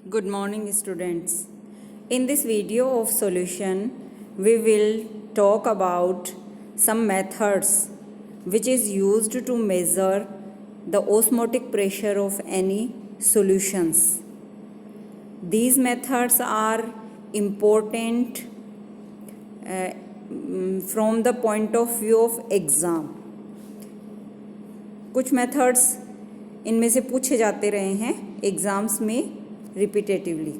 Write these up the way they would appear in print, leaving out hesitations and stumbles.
Good morning, students. In this video of solution, we will talk about some methods which is used to measure the osmotic pressure of any solutions. These methods are important from the point of view of exam. कुछ methods इनमें से पूछे जाते रहे हैं exams में repetitively.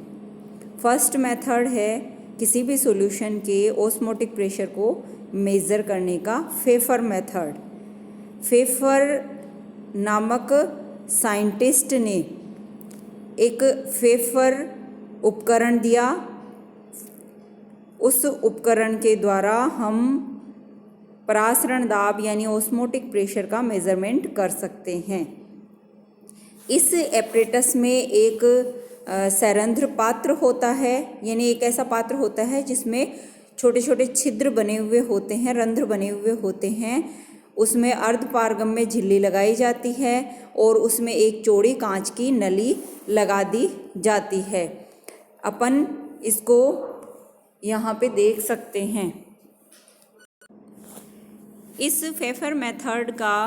First method है किसी भी सॉल्यूशन के ऑस्मोटिक प्रेशर को मेज़र करने का फेफर मेथड। फेफर नामक साइंटिस्ट ने एक फेफर उपकरण दिया। उस उपकरण के द्वारा हम परासरण दाब यानी ऑस्मोटिक प्रेशर का मेज़रमेंट कर सकते हैं। इस एपरेटस में एक सैरंध्र पात्र होता है, यानी एक ऐसा पात्र होता है जिसमें छोटे छोटे छिद्र बने हुए होते हैं, रंध्र बने हुए होते हैं। उसमें अर्धपारगम्य झिल्ली लगाई जाती है और उसमें एक चौड़ी कांच की नली लगा दी जाती है। अपन इसको यहाँ पे देख सकते हैं। इस फेफर मेथड का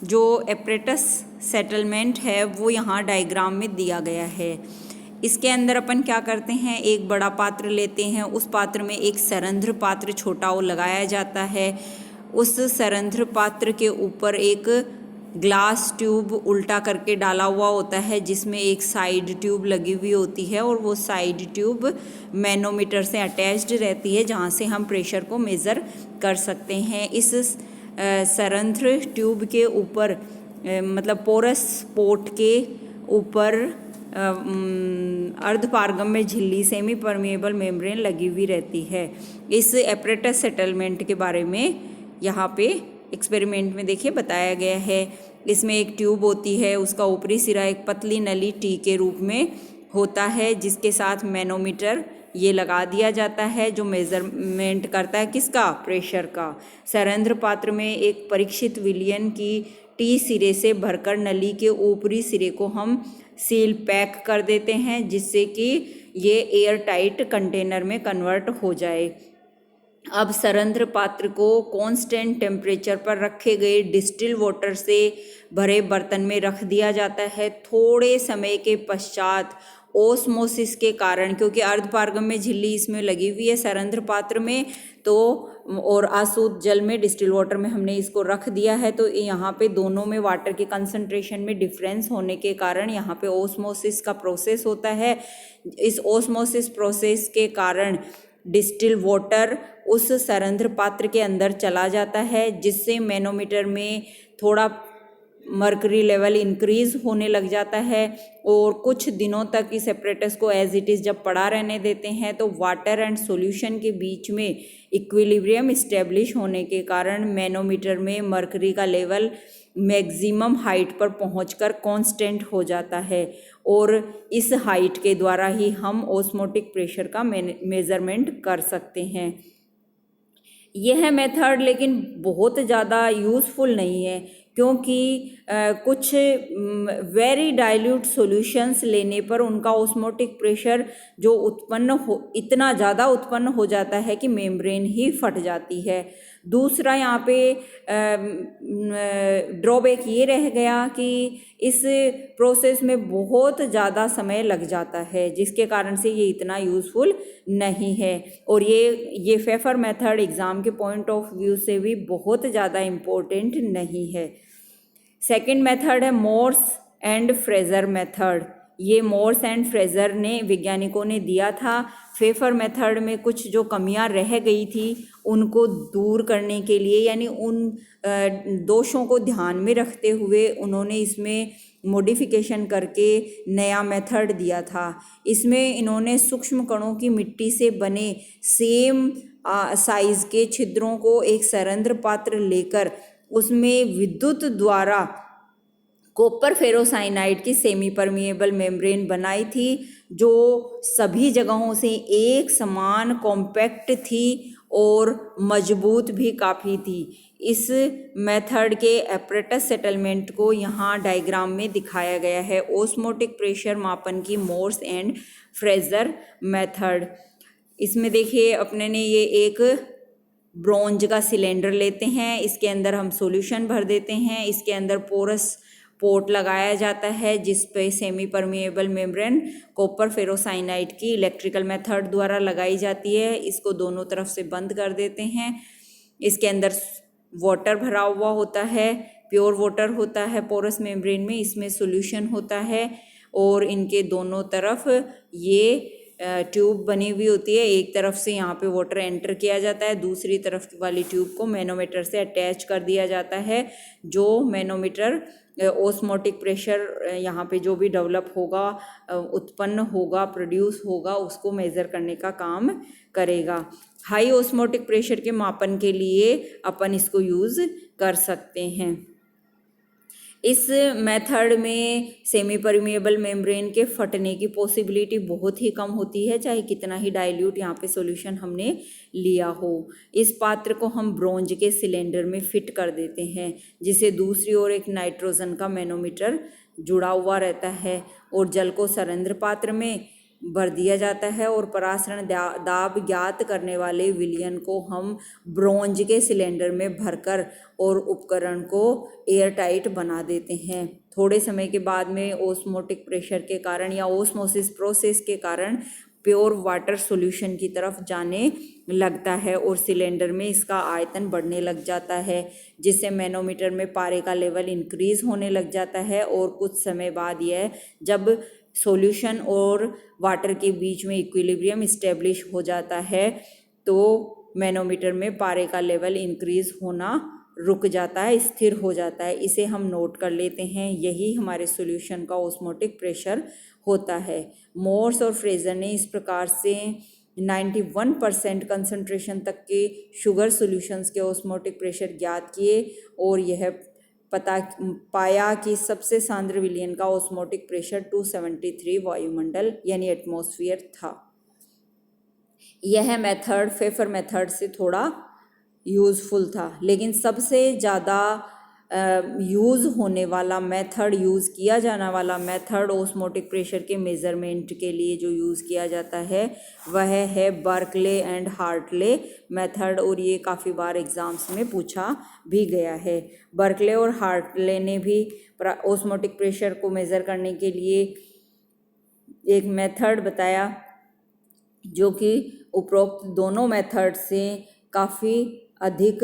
जो एपरेटस सेटलमेंट है वो यहाँ डायग्राम में दिया गया है। इसके अंदर अपन क्या करते हैं, एक बड़ा पात्र लेते हैं, उस पात्र में एक सरंध्र पात्र छोटा वो लगाया जाता है। उस सरंध्र पात्र के ऊपर एक ग्लास ट्यूब उल्टा करके डाला हुआ होता है जिसमें एक साइड ट्यूब लगी हुई होती है और वो साइड ट्यूब मैनोमीटर से अटैच्ड रहती है जहाँ से हम प्रेशर को मेज़र कर सकते हैं। इस सरंध्र ट्यूब के ऊपर मतलब पोरस पोर्ट के ऊपर अर्धपारगम्य झिल्ली सेमी परमिएबल मेम्ब्रेन लगी हुई रहती है। इस एपरेटस सेटलमेंट के बारे में यहाँ पे एक्सपेरिमेंट में देखिए बताया गया है। इसमें एक ट्यूब होती है, उसका ऊपरी सिरा एक पतली नली टी के रूप में होता है जिसके साथ मैनोमीटर ये लगा दिया जाता है जो मेज़रमेंट करता है किसका, प्रेशर का। सरंध्र पात्र में एक परीक्षित विलयन की टी सिरे से भरकर नली के ऊपरी सिरे को हम सील पैक कर देते हैं जिससे कि ये एयर टाइट कंटेनर में कन्वर्ट हो जाए। अब सरंध्र पात्र को कांस्टेंट टेम्परेचर पर रखे गए डिस्टिल वाटर से भरे बर्तन में रख दिया जाता है। थोड़े समय के पश्चात ओस्मोसिस के कारण, क्योंकि अर्धपारगम्य झिल्ली इसमें लगी हुई है सरंध्र पात्र में, तो और अशुद्ध जल में डिस्टिल वाटर में हमने इसको रख दिया है, तो यहाँ पे दोनों में वाटर के कंसंट्रेशन में डिफरेंस होने के कारण यहाँ पे ओस्मोसिस का प्रोसेस होता है। इस ओस्मोसिस प्रोसेस के कारण डिस्टिल वाटर उस सरंध्र पात्र के अंदर चला जाता है जिससे मैनोमीटर में थोड़ा मर्करी लेवल इंक्रीज होने लग जाता है और कुछ दिनों तक इस एपरेटस को एज इट इज़ जब पड़ा रहने देते हैं तो वाटर एंड सॉल्यूशन के बीच में इक्विलिब्रियम इस्टेब्लिश होने के कारण मैनोमीटर में मर्करी का लेवल मैक्सिमम हाइट पर पहुंचकर कांस्टेंट हो जाता है और इस हाइट के द्वारा ही हम ऑस्मोटिक प्रेशर का मेज़रमेंट कर सकते हैं। यह मेथड लेकिन बहुत ज़्यादा यूज़फुल नहीं है क्योंकि कुछ वेरी डाइल्यूट सॉल्यूशंस लेने पर उनका ऑस्मोटिक प्रेशर जो इतना ज़्यादा उत्पन्न हो जाता है कि मेम्ब्रेन ही फट जाती है। दूसरा यहाँ पे ड्रॉबैक ये रह गया कि इस प्रोसेस में बहुत ज़्यादा समय लग जाता है जिसके कारण से ये इतना यूज़फुल नहीं है और ये फेफर मेथड एग्ज़ाम के पॉइंट ऑफ व्यू से भी बहुत ज़्यादा इम्पोर्टेंट नहीं है। सेकंड मेथड है मोर्स एंड फ्रेजर मेथड। ये मोर्स एंड फ्रेजर ने वैज्ञानिकों ने दिया था। फेफर मेथड में कुछ जो कमियां रह गई थी उनको दूर करने के लिए, यानी उन दोषों को ध्यान में रखते हुए उन्होंने इसमें मॉडिफिकेशन करके नया मेथड दिया था। इसमें इन्होंने सूक्ष्म कणों की मिट्टी से बने सेम साइज के छिद्रों को एक सरंध्र पात्र लेकर उसमें विद्युत द्वारा कॉपर फेरोसाइनाइड की सेमी परमिएबल मेम्ब्रेन बनाई थी जो सभी जगहों से एक समान कॉम्पैक्ट थी और मजबूत भी काफ़ी थी। इस मेथड के एपरेटस सेटलमेंट को यहाँ डायग्राम में दिखाया गया है। ओस्मोटिक प्रेशर मापन की मोर्स एंड फ्रेजर मेथड। इसमें देखिए अपने ने ये एक ब्रोंज का सिलेंडर लेते हैं, इसके अंदर हम सॉल्यूशन भर देते हैं, इसके अंदर पोरस पोर्ट लगाया जाता है जिस पे semi permeable membrane copper ferrocyanide की इलेक्ट्रिकल मेथड द्वारा लगाई जाती है। इसको दोनों तरफ से बंद कर देते हैं। इसके अंदर वाटर भरा हुआ होता है, प्योर वाटर होता है पोरस मेम्ब्रेन में, इसमें सॉल्यूशन होता है और इनके दोनों तरफ ये ट्यूब बनी हुई होती है। एक तरफ से यहाँ पे वाटर एंटर किया जाता है, दूसरी तरफ वाली ट्यूब को मैनोमीटर से अटैच कर दिया जाता है। जो मैनोमीटर ओस्मोटिक प्रेशर यहाँ पे जो भी डेवलप होगा, उत्पन्न होगा, प्रोड्यूस होगा, उसको मेज़र करने का काम करेगा। हाई ओस्मोटिक प्रेशर के मापन के लिए अपन इसको यूज़ कर सकते हैं। इस मेथड में सेमी परमिएबल मेम्ब्रेन के फटने की पॉसिबिलिटी बहुत ही कम होती है, चाहे कितना ही डाइल्यूट यहाँ पे सॉल्यूशन हमने लिया हो। इस पात्र को हम ब्रोंज के सिलेंडर में फिट कर देते हैं, जिसे दूसरी ओर एक नाइट्रोजन का मैनोमीटर जुड़ा हुआ रहता है और जल को सरंध्र पात्र में भर दिया जाता है और परासरण दाब ज्ञात करने वाले विलयन को हम ब्रोंज के सिलेंडर में भरकर और उपकरण को एयर टाइट बना देते हैं। थोड़े समय के बाद में ओस्मोटिक प्रेशर के कारण या ओस्मोसिस प्रोसेस के कारण प्योर वाटर सॉल्यूशन की तरफ जाने लगता है और सिलेंडर में इसका आयतन बढ़ने लग जाता है, जिससे मैनोमीटर में पारे का लेवल इंक्रीज होने लग जाता है और कुछ समय बाद यह जब सॉल्यूशन और वाटर के बीच में इक्विलिब्रियम इस्टेब्लिश हो जाता है तो मैनोमीटर में पारे का लेवल इंक्रीज होना रुक जाता है, स्थिर हो जाता है। इसे हम नोट कर लेते हैं। यही हमारे सॉल्यूशन का ओस्मोटिक प्रेशर होता है। मोर्स और फ्रेजर ने इस प्रकार से 91% कंसंट्रेशन तक के शुगर सॉल्यूशंस के ओस्मोटिक प्रेशर ज्ञात किए और यह पाया कि सबसे सांद्र विलयन का ओस्मोटिक प्रेशर 273 वायुमंडल यानी एटमॉस्फेयर था। यह मेथड फेफर मेथड से थोड़ा यूज़फुल था, लेकिन सबसे ज़्यादा यूज़ होने वाला मेथड, यूज़ किया जाने वाला मेथड ओस्मोटिक प्रेशर के मेज़रमेंट के लिए जो यूज़ किया जाता है वह है बर्कले एंड हार्टले मेथड, और ये काफ़ी बार एग्ज़ाम्स में पूछा भी गया है। बर्कले और हार्टले ने भी ओस्मोटिक प्रेशर को मेज़र करने के लिए एक मेथड बताया जो कि उपरोक्त दोनों मेथड से काफ़ी अधिक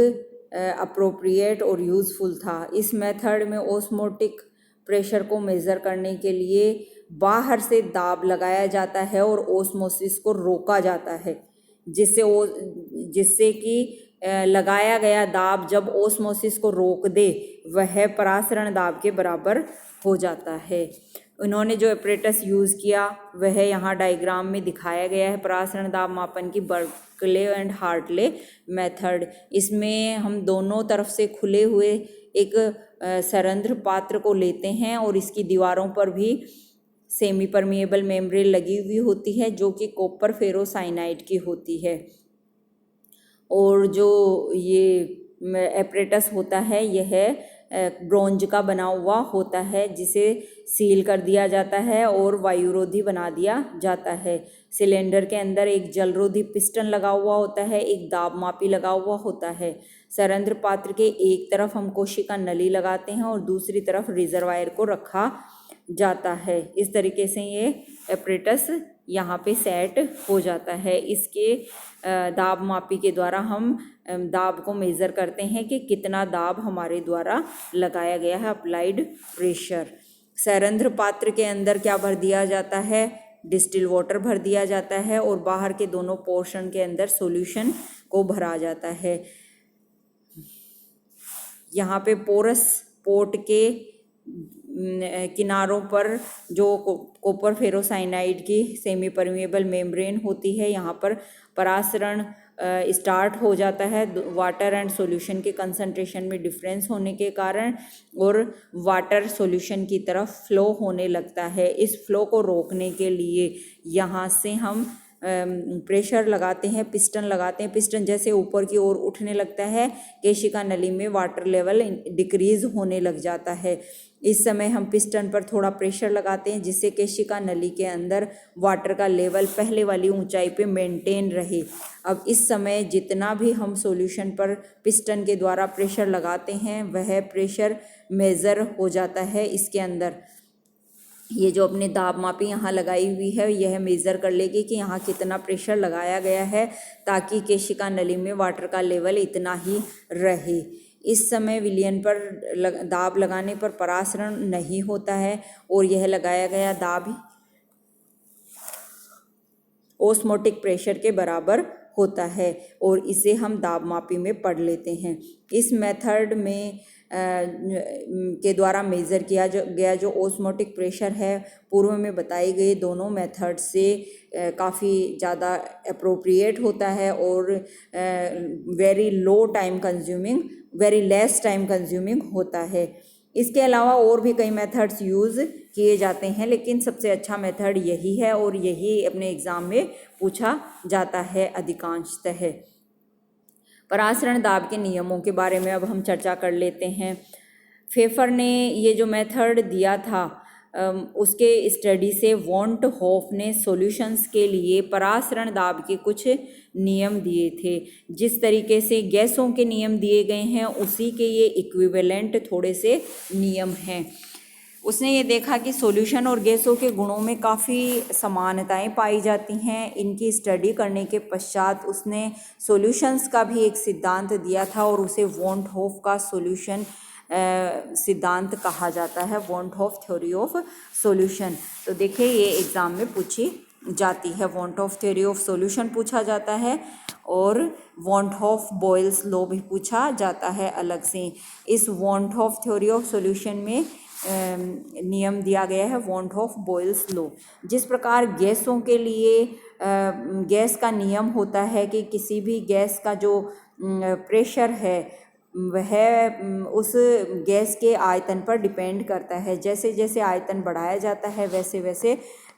अप्रोप्रिएट और यूज़फुल था। इस मेथड में ओस्मोटिक प्रेशर को मेज़र करने के लिए बाहर से दाब लगाया जाता है और ओस्मोसिस को रोका जाता है, जिससे कि लगाया गया दाब जब ओस्मोसिस को रोक दे वह परासरण दाब के बराबर हो जाता है। उन्होंने जो एपरेटस यूज़ किया वह यहाँ डायग्राम में दिखाया गया है। परासरण दाब मापन की बर्कले एंड हार्टले मेथड। इसमें हम दोनों तरफ से खुले हुए एक सरंध्र पात्र को लेते हैं और इसकी दीवारों पर भी सेमी परमिएबल मेम्ब्रेन लगी हुई होती है जो कि कॉपर फेरोसाइनाइड की होती है, और जो ये एपरेटस होता है यह ब्रोंज का बना हुआ होता है जिसे सील कर दिया जाता है और वायुरोधी बना दिया जाता है। सिलेंडर के अंदर एक जलरोधी पिस्टन लगा हुआ होता है, एक दाब मापी लगा हुआ होता है। सरंध्र पात्र के एक तरफ हम कोशिका नली लगाते हैं और दूसरी तरफ रिजर्वायर को रखा जाता है। इस तरीके से ये एपरेटस यहाँ पे सेट हो जाता है। इसके दाब मापी के द्वारा हम दाब को मेज़र करते हैं कि कितना दाब हमारे द्वारा लगाया गया है, अप्लाइड प्रेशर। सरंध्र पात्र के अंदर क्या भर दिया जाता है, डिस्टिल वाटर भर दिया जाता है और बाहर के दोनों पोर्शन के अंदर सॉल्यूशन को भरा जाता है। यहाँ पे पोरस पोर्ट के किनारों पर जो कॉपर फेरोसाइनाइड की सेमी परमिएबल मेम्ब्रेन होती है, यहाँ पर परासरण स्टार्ट हो जाता है वाटर एंड सॉल्यूशन के कंसंट्रेशन में डिफरेंस होने के कारण, और वाटर सॉल्यूशन की तरफ फ्लो होने लगता है। इस फ्लो को रोकने के लिए यहाँ से हम प्रेशर लगाते हैं, पिस्टन लगाते हैं, पिस्टन जैसे ऊपर की ओर उठने लगता है, केशिका नली में वाटर लेवल डिक्रीज होने लग जाता है। इस समय हम पिस्टन पर थोड़ा प्रेशर लगाते हैं जिससे केशिका नली के अंदर वाटर का लेवल पहले वाली ऊंचाई पे मेंटेन रहे। अब इस समय जितना भी हम सॉल्यूशन पर पिस्टन के द्वारा प्रेशर लगाते हैं वह प्रेशर मेज़र हो जाता है इसके अंदर। ये जो अपने दाब मापी यहाँ लगाई हुई है यह मेज़र कर लेगी कि यहाँ कितना प्रेशर लगाया गया है ताकि केशिका नली में वाटर का लेवल इतना ही रहे। इस समय विलयन पर दाब लगाने पर परासरण नहीं होता है और यह लगाया गया दाब ओस्मोटिक प्रेशर के बराबर होता है और इसे हम दाब मापी में पढ़ लेते हैं। इस मेथड में के द्वारा मेज़र किया गया जो ओस्मोटिक प्रेशर है पूर्व में बताई गई दोनों मेथड से काफ़ी ज़्यादा अप्रोप्रिएट होता है और वेरी लेस टाइम कंज्यूमिंग होता है। इसके अलावा और भी कई मेथड्स यूज़ किए जाते हैं लेकिन सबसे अच्छा मेथड यही है और यही अपने एग्ज़ाम में पूछा जाता है अधिकांशतः। परासरण दाब के नियमों के बारे में अब हम चर्चा कर लेते हैं। फेफर ने ये जो मेथड दिया था उसके स्टडी से वॉन्ट होफ ने सॉल्यूशंस के लिए परासरण दाब के कुछ नियम दिए थे। जिस तरीके से गैसों के नियम दिए गए हैं उसी के ये इक्विवेलेंट थोड़े से नियम हैं। उसने ये देखा कि सॉल्यूशन और गैसों के गुणों में काफ़ी समानताएं पाई जाती हैं। इनकी स्टडी करने के पश्चात उसने सॉल्यूशंस का भी एक सिद्धांत दिया था और उसे वॉन्ट होफ का सॉल्यूशन सिद्धांत कहा जाता है, want Hoff theory of solution. तो देखिए ये एग्ज़ाम में पूछी जाती है। Want Hoff theory of solution पूछा जाता है और वॉन्ट होफ बॉयल्स लॉ भी पूछा जाता है अलग से। इस want Hoff theory of solution में नियम दिया गया है वॉन्ट होफ बॉयल्स लॉ। जिस प्रकार गैसों के लिए गैस का नियम होता है कि किसी भी गैस का जो प्रेशर है वह उस गैस के आयतन पर डिपेंड करता है। जैसे जैसे आयतन बढ़ाया जाता है वैसे वैसे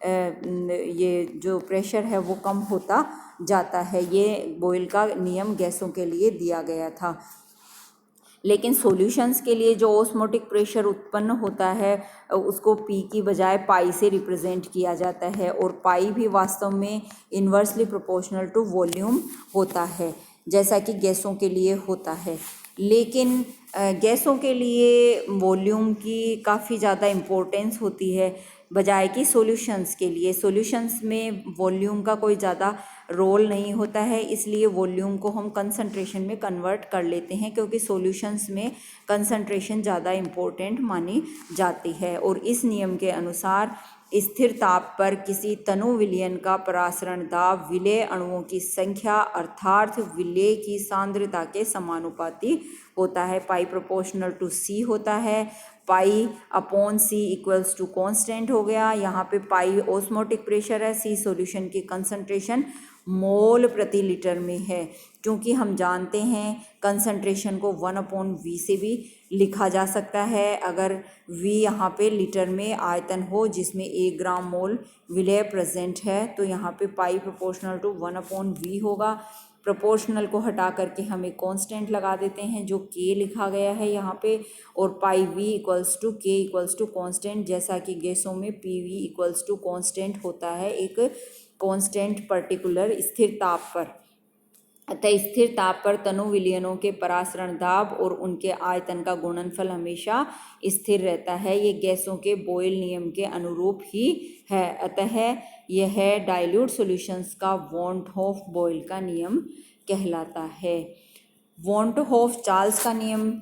ये जो प्रेशर है वो कम होता जाता है। ये बॉयल का नियम गैसों के लिए दिया गया था। लेकिन सॉल्यूशंस के लिए जो ऑस्मोटिक प्रेशर उत्पन्न होता है उसको पी की बजाय पाई से रिप्रेजेंट किया जाता है और पाई भी वास्तव में इन्वर्सली प्रोपोर्शनल टू वॉल्यूम होता है जैसा कि गैसों के लिए होता है। लेकिन गैसों के लिए वॉल्यूम की काफ़ी ज़्यादा इम्पोर्टेंस होती है बजाय कि सॉल्यूशंस के लिए। सॉल्यूशंस में वॉल्यूम का कोई ज़्यादा रोल नहीं होता है, इसलिए वॉल्यूम को हम कंसंट्रेशन में कन्वर्ट कर लेते हैं क्योंकि सॉल्यूशंस में कंसंट्रेशन ज़्यादा इम्पोर्टेंट मानी जाती है। और इस नियम के अनुसार स्थिर ताप पर किसी तनु विलयन का परासरण दाब विलेय अणुओं की संख्या अर्थात विलेय की सांद्रता के समानुपाती होता है। पाई प्रोपोर्शनल टू सी होता है। Pi upon C equals to constant हो गया। यहाँ पे पाई ऑस्मोटिक प्रेशर है, सी सॉल्यूशन की कंसंट्रेशन मोल प्रति लीटर में है। क्योंकि हम जानते हैं कंसंट्रेशन को 1/V से भी लिखा जा सकता है। अगर V यहाँ पे लीटर में आयतन हो जिसमें 1 ग्राम मोल विलेय प्रेजेंट है तो यहाँ पे पाई प्रोपोर्शनल टू 1/V होगा। प्रोपोर्शनल को हटा करके हम एक कांस्टेंट लगा देते हैं जो K लिखा गया है यहाँ पे और pi V equals to K equals to constant, जैसा कि गैसों में PV इक्वल्स टू कांस्टेंट होता है एक कांस्टेंट पर्टिकुलर स्थिर ताप पर। अतः स्थिर ताप पर तनु विलयनों के परासरण दाब और उनके आयतन का गुणनफल हमेशा स्थिर रहता है। ये गैसों के बॉयल नियम के अनुरूप ही है। अतः यह डाइल्यूट सॉल्यूशंस का वॉन्ट होफ बॉयल का नियम कहलाता है। वॉन्ट होफ चार्ल्स का नियम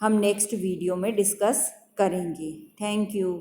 हम नेक्स्ट वीडियो में डिस्कस करेंगे। Thank you.